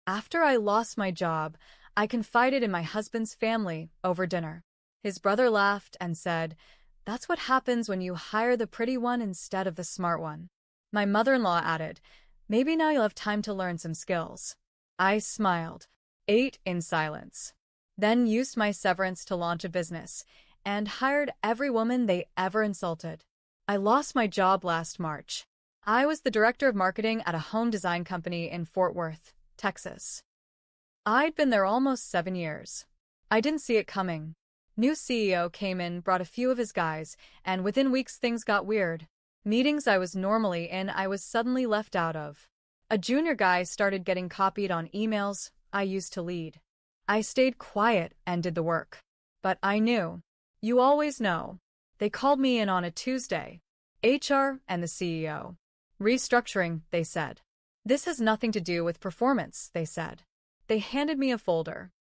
After I lost my job, I confided in my husband's family over dinner. His brother laughed and said, "That's what happens when you hire the pretty one instead of the smart one." My mother-in-law added, "Maybe now you'll have time to learn some skills." I smiled, ate in silence, then used my severance to launch a business, and hired every woman they ever insulted. I lost my job last March. I was the director of marketing at a home design company in Fort Worth, Texas. I'd been there almost 7 years. I didn't see it coming. New CEO came in, brought a few of his guys, and within weeks things got weird. Meetings I was normally in, I was suddenly left out of. A junior guy started getting copied on emails I used to lead. I stayed quiet and did the work. But I knew. You always know. They called me in on a Tuesday. HR and the CEO. "Restructuring," they said. "This has nothing to do with performance," they said. They handed me a folder.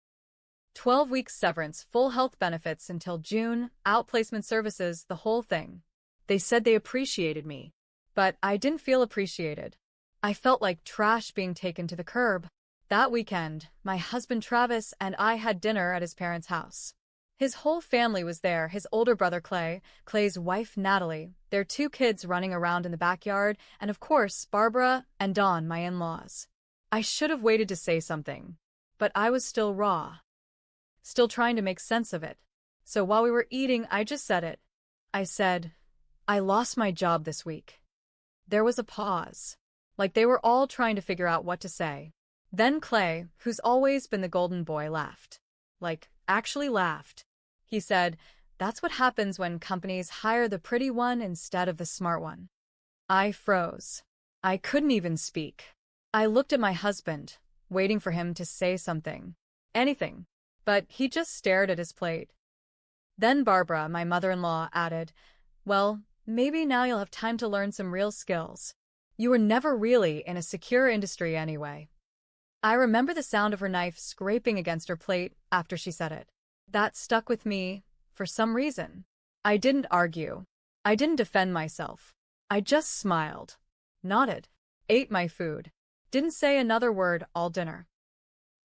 12 weeks severance, full health benefits until June, outplacement services, the whole thing. They said they appreciated me. But I didn't feel appreciated. I felt like trash being taken to the curb. That weekend, my husband Travis and I had dinner at his parents' house. His whole family was there, his older brother Clay, Clay's wife Natalie, their 2 kids running around in the backyard, and of course Barbara and Dawn, my in-laws. I should have waited to say something, but I was still raw. Still trying to make sense of it. So while we were eating, I just said it. I said, "I lost my job this week." There was a pause, like they were all trying to figure out what to say. Then Clay, who's always been the golden boy, laughed. Like, actually laughed. He said, "That's what happens when companies hire the pretty one instead of the smart one." I froze. I couldn't even speak. I looked at my husband, waiting for him to say something. Anything. But he just stared at his plate. Then Barbara, my mother-in-law, added, "Well, maybe now you'll have time to learn some real skills. You were never really in a secure industry anyway." I remember the sound of her knife scraping against her plate after she said it. That stuck with me, for some reason. I didn't argue. I didn't defend myself. I just smiled, nodded, ate my food, didn't say another word all dinner.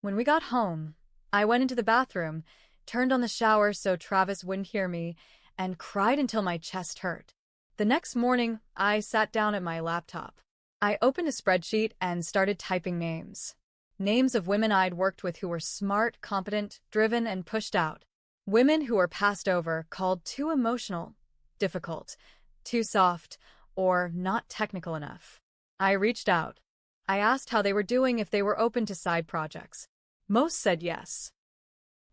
When we got home, I went into the bathroom, turned on the shower so Travis wouldn't hear me, and cried until my chest hurt. The next morning, I sat down at my laptop. I opened a spreadsheet and started typing names. Names of women I'd worked with who were smart, competent, driven, and pushed out. Women who were passed over, called too emotional, difficult, too soft, or not technical enough. I reached out. I asked how they were doing, if they were open to side projects. Most said yes.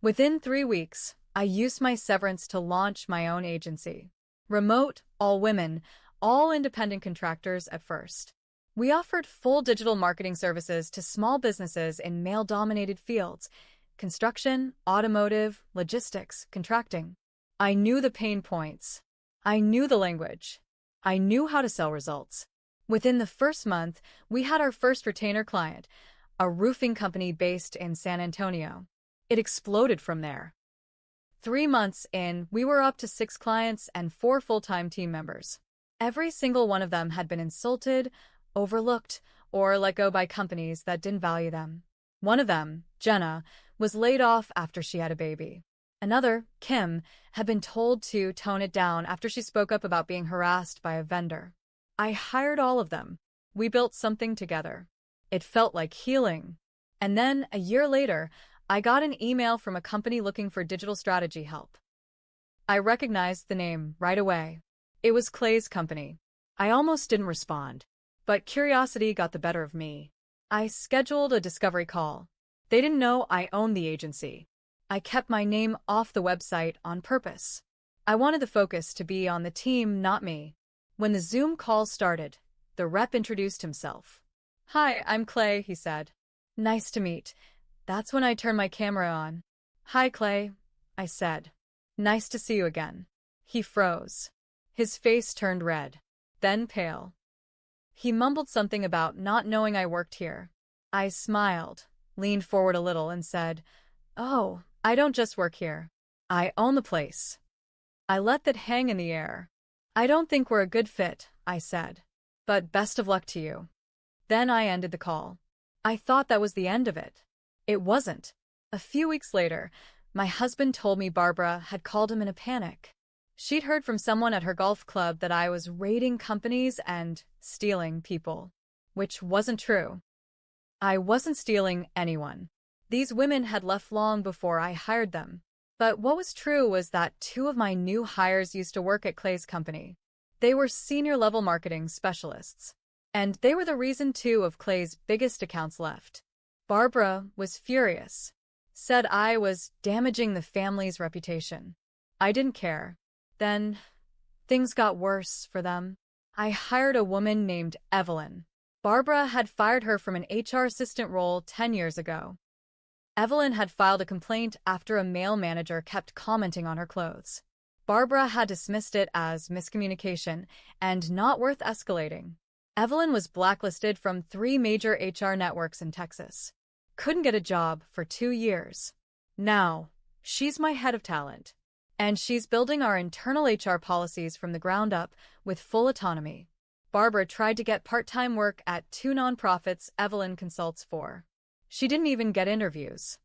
Within 3 weeks, I used my severance to launch my own agency. Remote, all women, all independent contractors at first. We offered full digital marketing services to small businesses in male-dominated fields: construction, automotive, logistics, contracting. I knew the pain points. I knew the language. I knew how to sell results. Within the first month, we had our first retainer client, a roofing company based in San Antonio. It exploded from there. 3 months in, we were up to 6 clients and 4 full-time team members. Every single one of them had been insulted, overlooked, or let go by companies that didn't value them. One of them, Jenna, was laid off after she had a baby. Another, Kim, had been told to tone it down after she spoke up about being harassed by a vendor. I hired all of them. We built something together. It felt like healing. And then, a year later, I got an email from a company looking for digital strategy help. I recognized the name right away. It was Clay's company. I almost didn't respond. But curiosity got the better of me. I scheduled a discovery call. They didn't know I owned the agency. I kept my name off the website on purpose. I wanted the focus to be on the team, not me. When the Zoom call started, the rep introduced himself. "Hi, I'm Clay," he said. "Nice to meet." That's when I turned my camera on. "Hi, Clay," I said. "Nice to see you again." He froze. His face turned red, then pale. He mumbled something about not knowing I worked here. I smiled, leaned forward a little, and said, "Oh, I don't just work here. I own the place." I let that hang in the air. "I don't think we're a good fit," I said. "But best of luck to you." Then I ended the call. I thought that was the end of it. It wasn't. A few weeks later, my husband told me Barbara had called him in a panic. She'd heard from someone at her golf club that I was raiding companies and stealing people, which wasn't true. I wasn't stealing anyone. These women had left long before I hired them. But what was true was that two of my new hires used to work at Clay's company. They were senior-level marketing specialists. And they were the reason two of Clay's biggest accounts left. Barbara was furious. Said I was damaging the family's reputation. I didn't care. Then, things got worse for them. I hired a woman named Evelyn. Barbara had fired her from an HR assistant role 10 years ago. Evelyn had filed a complaint after a male manager kept commenting on her clothes. Barbara had dismissed it as miscommunication and not worth escalating. Evelyn was blacklisted from 3 major HR networks in Texas. Couldn't get a job for 2 years. Now, she's my head of talent. And she's building our internal HR policies from the ground up with full autonomy. Barbara tried to get part-time work at 2 nonprofits Evelyn consults for. She didn't even get interviews.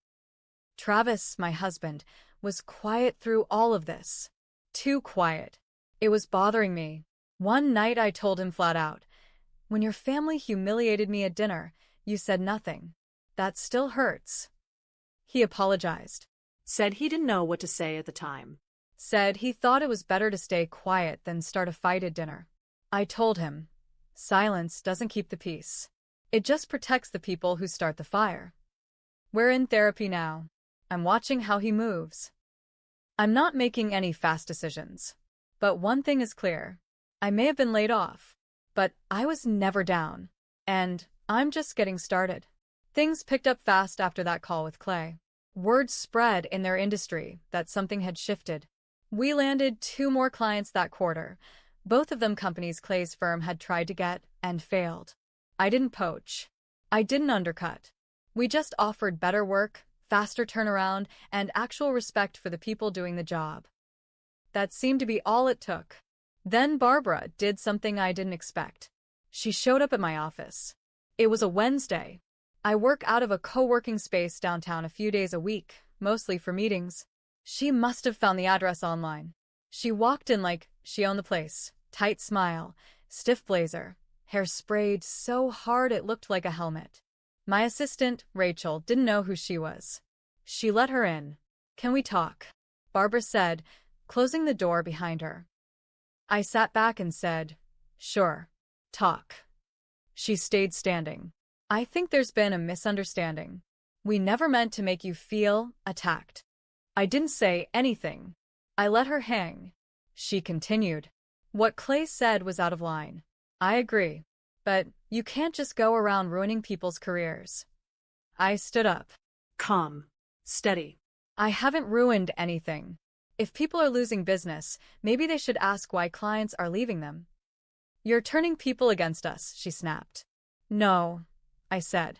Travis, my husband, was quiet through all of this. Too quiet. It was bothering me. One night I told him flat out, "When your family humiliated me at dinner, you said nothing. That still hurts." He apologized. Said he didn't know what to say at the time. Said he thought it was better to stay quiet than start a fight at dinner. I told him, silence doesn't keep the peace. It just protects the people who start the fire. We're in therapy now. I'm watching how he moves. I'm not making any fast decisions. But one thing is clear. I may have been laid off, but I was never down. And I'm just getting started. Things picked up fast after that call with Clay. Word spread in their industry that something had shifted. We landed 2 more clients that quarter, both of them companies Clay's firm had tried to get and failed. I didn't poach. I didn't undercut. We just offered better work, faster turnaround, and actual respect for the people doing the job. That seemed to be all it took. Then Barbara did something I didn't expect. She showed up at my office. It was a Wednesday. I work out of a co-working space downtown a few days a week, mostly for meetings. She must have found the address online. She walked in like she owned the place. Tight smile, stiff blazer, hair sprayed so hard it looked like a helmet. My assistant, Rachel, didn't know who she was. She let her in. "Can we talk?" Barbara said, closing the door behind her. I sat back and said, "Sure. Talk." She stayed standing. "I think there's been a misunderstanding. We never meant to make you feel attacked." I didn't say anything. I let her hang. She continued. "What Clay said was out of line. I agree. But you can't just go around ruining people's careers." I stood up. Calm. Steady. "I haven't ruined anything. If people are losing business, maybe they should ask why clients are leaving them." "You're turning people against us," she snapped. "No," I said.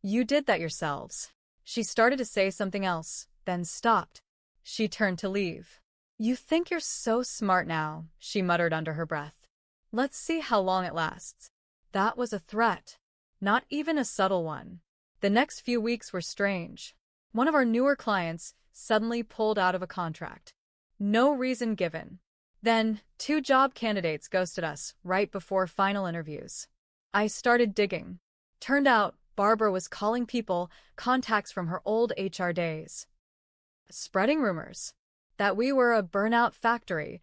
"You did that yourselves." She started to say something else, then stopped. She turned to leave. "You think you're so smart now," she muttered under her breath. "Let's see how long it lasts." That was a threat. Not even a subtle one. The next few weeks were strange. One of our newer clients suddenly pulled out of a contract. No reason given. Then, 2 job candidates ghosted us right before final interviews. I started digging. Turned out, Barbara was calling people contacts from her old HR days. Spreading rumors. That we were a burnout factory,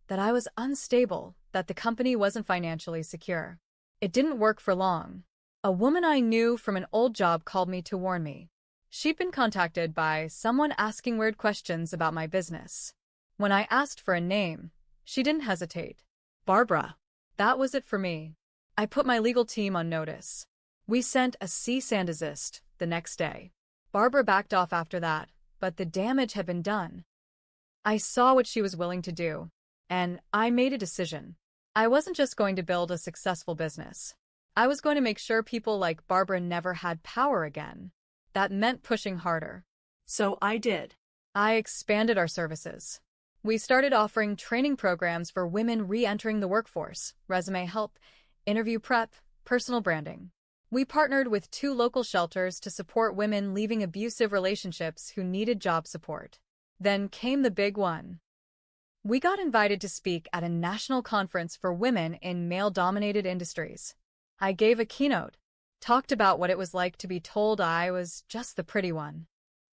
that I was unstable, that the company wasn't financially secure. It didn't work for long. A woman I knew from an old job called me to warn me. She'd been contacted by someone asking weird questions about my business. When I asked for a name, she didn't hesitate. Barbara. That was it for me. I put my legal team on notice. We sent a cease and desist the next day. Barbara backed off after that, but the damage had been done. I saw what she was willing to do, and I made a decision. I wasn't just going to build a successful business. I was going to make sure people like Barbara never had power again. That meant pushing harder. So I did. I expanded our services. We started offering training programs for women re-entering the workforce, resume help, interview prep, personal branding. We partnered with 2 local shelters to support women leaving abusive relationships who needed job support. Then came the big one. We got invited to speak at a national conference for women in male-dominated industries. I gave a keynote, talked about what it was like to be told I was just the pretty one,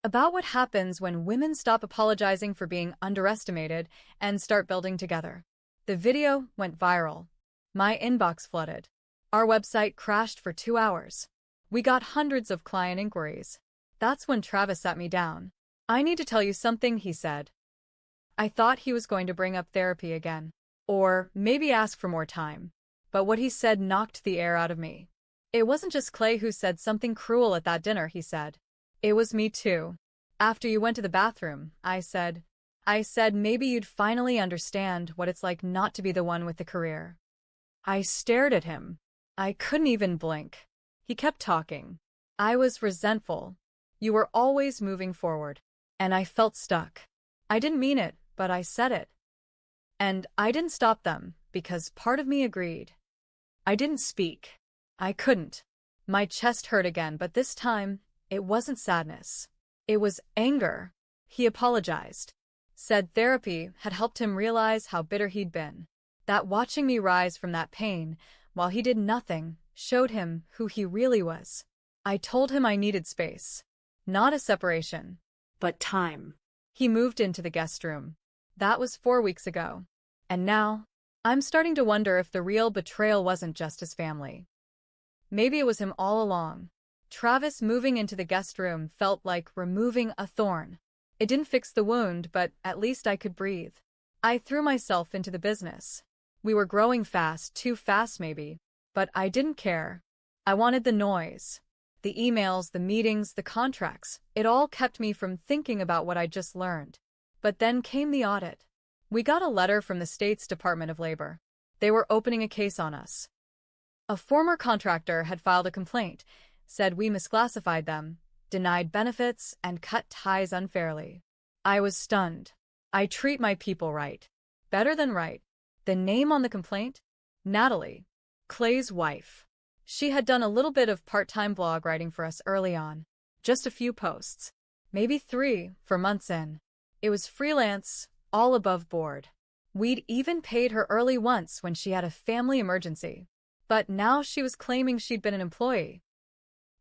about what happens when women stop apologizing for being underestimated and start building together. The video went viral. My inbox flooded. Our website crashed for 2 hours. We got hundreds of client inquiries. That's when Travis sat me down. "I need to tell you something," he said. I thought he was going to bring up therapy again, or maybe ask for more time. But what he said knocked the air out of me. "It wasn't just Clay who said something cruel at that dinner," he said. "It was me too. After you went to the bathroom, I said maybe you'd finally understand what it's like not to be the one with the career." I stared at him. I couldn't even blink. He kept talking. I was resentful. "You were always moving forward." And I felt stuck. I didn't mean it, but I said it. And I didn't stop them, because part of me agreed. I didn't speak. I couldn't. My chest hurt again, but this time, it wasn't sadness. It was anger. He apologized. Said therapy had helped him realize how bitter he'd been. That watching me rise from that pain, while he did nothing, showed him who he really was. I told him I needed space. Not a separation. But time. He moved into the guest room. That was 4 weeks ago. And now, I'm starting to wonder if the real betrayal wasn't just his family. Maybe it was him all along. Travis moving into the guest room felt like removing a thorn. It didn't fix the wound, but at least I could breathe. I threw myself into the business. We were growing fast, too fast maybe, but I didn't care. I wanted the noise. The emails, the meetings, the contracts, it all kept me from thinking about what I just learned. But then came the audit. We got a letter from the state's Department of Labor. They were opening a case on us. A former contractor had filed a complaint, said we misclassified them, denied benefits, and cut ties unfairly. I was stunned. I treat my people right. Better than right. The name on the complaint? Natalie, Clay's wife. She had done a little bit of part-time blog writing for us early on. Just a few posts. Maybe 3 for months in. It was freelance, all above board. We'd even paid her early once when she had a family emergency. But now she was claiming she'd been an employee.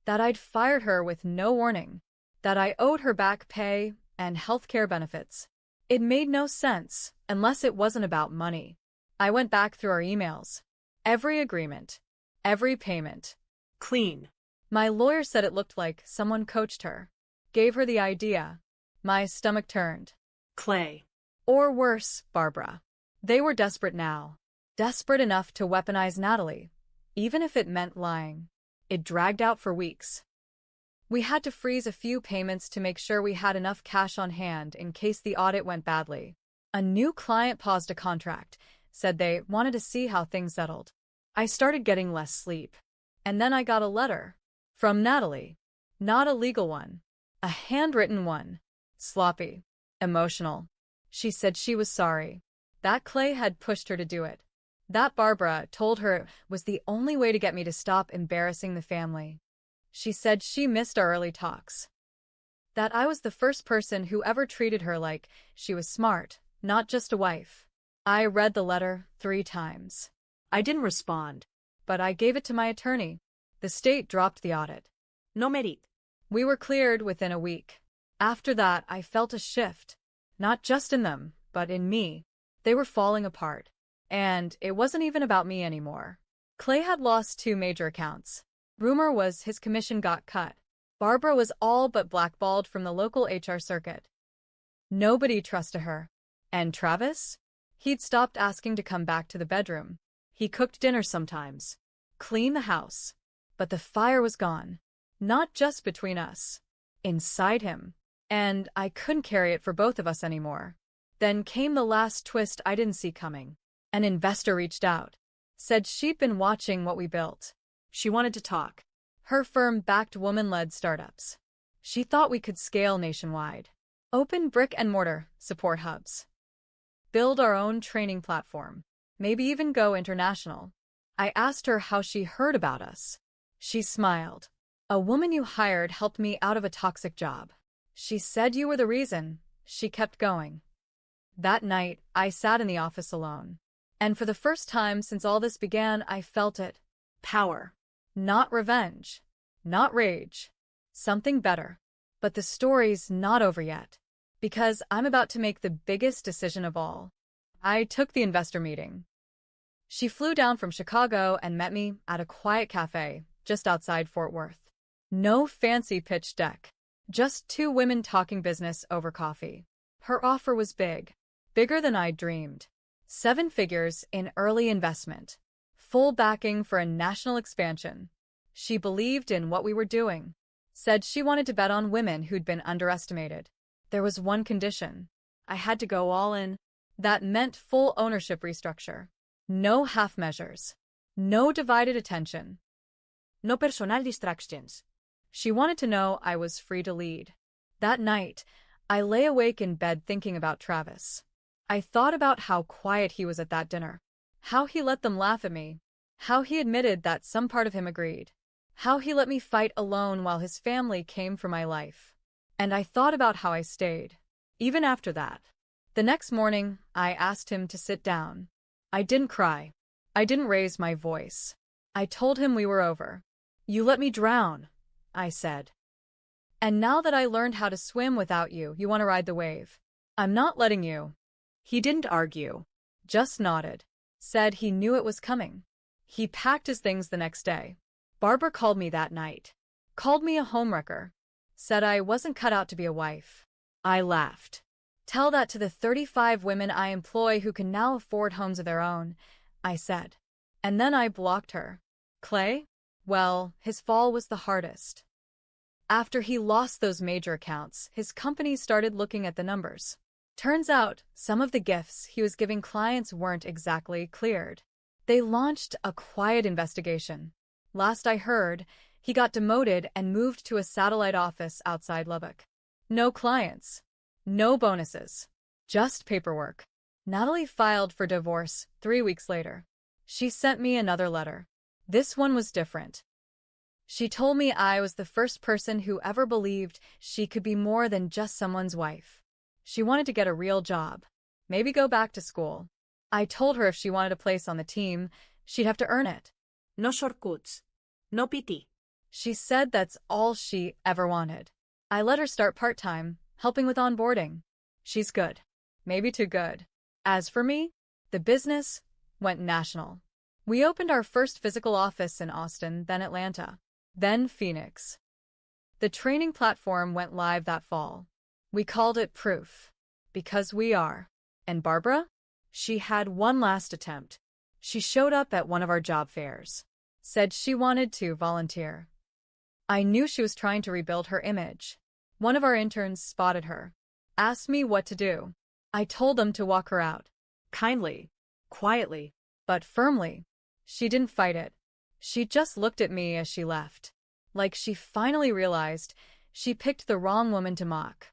That I'd fired her with no warning. That I owed her back pay and healthcare benefits. It made no sense, unless it wasn't about money. I went back through our emails. Every agreement. Every payment. Clean. My lawyer said it looked like someone coached her. Gave her the idea. My stomach turned. Clay. Or worse, Barbara. They were desperate now. Desperate enough to weaponize Natalie, even if it meant lying. It dragged out for weeks. We had to freeze a few payments to make sure we had enough cash on hand in case the audit went badly. A new client paused a contract, said they wanted to see how things settled. I started getting less sleep. And then I got a letter. From Natalie. Not a legal one. A handwritten one. Sloppy. Emotional. She said she was sorry. That Clay had pushed her to do it. That Barbara told her it was the only way to get me to stop embarrassing the family. She said she missed our early talks. That I was the first person who ever treated her like she was smart, not just a wife. I read the letter 3 times. I didn't respond. But I gave it to my attorney. The state dropped the audit. No mérite. We were cleared within a week. After that, I felt a shift. Not just in them, but in me. They were falling apart. And it wasn't even about me anymore. Clay had lost 2 major accounts. Rumor was his commission got cut. Barbara was all but blackballed from the local HR circuit. Nobody trusted her. And Travis? He'd stopped asking to come back to the bedroom. He cooked dinner sometimes. Cleaned the house. But the fire was gone. Not just between us. Inside him. And I couldn't carry it for both of us anymore. Then came the last twist I didn't see coming. An investor reached out. Said she'd been watching what we built. She wanted to talk. Her firm backed woman-led startups. She thought we could scale nationwide. Open brick-and-mortar support hubs. Build our own training platform. Maybe even go international. I asked her how she heard about us. She smiled. A woman you hired helped me out of a toxic job. She said you were the reason. She kept going. That night, I sat in the office alone. And for the first time since all this began, I felt it. Power. Not revenge. Not rage. Something better. But the story's not over yet. Because I'm about to make the biggest decision of all. I took the investor meeting. She flew down from Chicago and met me at a quiet cafe just outside Fort Worth. No fancy pitch deck. Just two women talking business over coffee. Her offer was big. Bigger than I'd dreamed. 7 figures in early investment. Full backing for a national expansion. She believed in what we were doing. Said she wanted to bet on women who'd been underestimated. There was one condition. I had to go all in. That meant full ownership restructure. No half measures. No divided attention. No personal distractions. She wanted to know I was free to lead. That night, I lay awake in bed thinking about Travis. I thought about how quiet he was at that dinner. How he let them laugh at me. How he admitted that some part of him agreed. How he let me fight alone while his family came for my life. And I thought about how I stayed. Even after that. The next morning, I asked him to sit down. I didn't cry. I didn't raise my voice. I told him we were over. You let me drown, I said. And now that I learned how to swim without you, you want to ride the wave. I'm not letting you. He didn't argue. Just nodded. Said he knew it was coming. He packed his things the next day. Barbara called me that night. Called me a homewrecker. Said I wasn't cut out to be a wife. I laughed. Tell that to the 35 women I employ who can now afford homes of their own, I said. And then I blocked her. Clay? Well, his fall was the hardest. After he lost those major accounts, his company started looking at the numbers. Turns out, some of the gifts he was giving clients weren't exactly cleared. They launched a quiet investigation. Last I heard, he got demoted and moved to a satellite office outside Lubbock. No clients. No bonuses. Just paperwork. Natalie filed for divorce 3 weeks later. She sent me another letter. This one was different. She told me I was the first person who ever believed she could be more than just someone's wife. She wanted to get a real job. Maybe go back to school. I told her if she wanted a place on the team, she'd have to earn it. No shortcuts. No PT. She said that's all she ever wanted. I let her start part-time, helping with onboarding. She's good. Maybe too good. As for me, the business went national. We opened our first physical office in Austin, then Atlanta, then Phoenix. The training platform went live that fall. We called it Proof. Because we are. And Barbara? She had one last attempt. She showed up at one of our job fairs. Said she wanted to volunteer. I knew she was trying to rebuild her image. One of our interns spotted her. Asked me what to do. I told them to walk her out. Kindly. Quietly. But firmly. She didn't fight it. She just looked at me as she left. Like she finally realized she picked the wrong woman to mock.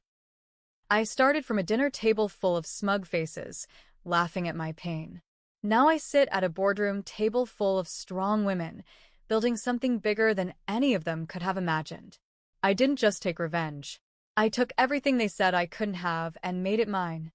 I started from a dinner table full of smug faces, laughing at my pain. Now I sit at a boardroom table full of strong women, building something bigger than any of them could have imagined. I didn't just take revenge. I took everything they said I couldn't have and made it mine.